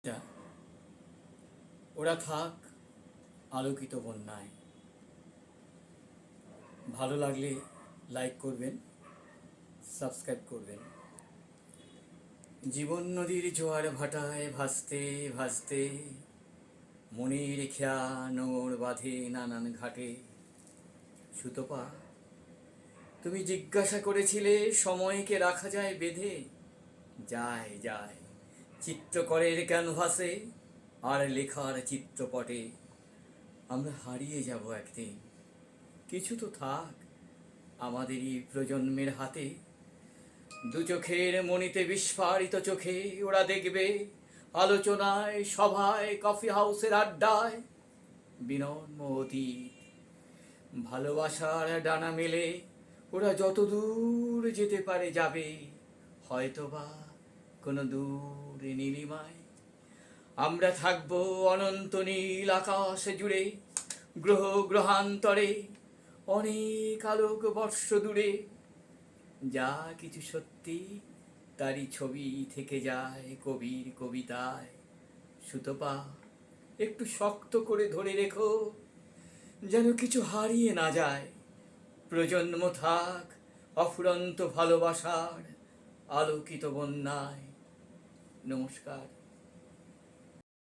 কবিতা ওরা থাক আলোকিত বন্যায়। ভালো লাগলে লাইক করবেন, সাবস্ক্রাইব করবেন। জীবন নদীর জোয়ার ভাটায় ভাসতে ভাসতে মনের খেয়া নোঙর বাঁধে নানান ঘাটে। সুতপা, তুমি জিজ্ঞাসা করেছিলে সময়কে রাখা যায় বেঁধে। যায় যায় চিত্রকরের ক্যানভাসে আর লেখার চিত্রপটে। আমরা হারিয়ে যাব একদিন, কিছু তো থাক আমাদেরই প্রজন্মের হাতে। দু চোখের মনিতে বিস্ফারিত চোখে ওরা দেখবে, আলোচনায় সভায় কফি হাউসের আড্ডায় বিনম্র অতীত। ভালোবাসার ডানা মেলে ওরা যত দূর যেতে পারে যাবে, হয়তোবা কোনো দূরে নীলিমায়। আমরা থাকবো অনন্ত নীল আকাশ জুড়ে, গ্রহ গ্রহান্তরে অনেক আলোক বর্ষ দূরে। যা কিছু সত্যি তারই ছবি থেকে যায় কবির কবিতায়। সুতপা, একটু শক্ত করে ধরে রেখো, যেন কিছু হারিয়ে না যায়। প্রজন্ম থাক অফুরন্ত ভালোবাসার আলোকিত বন্যায়। নমস্কার।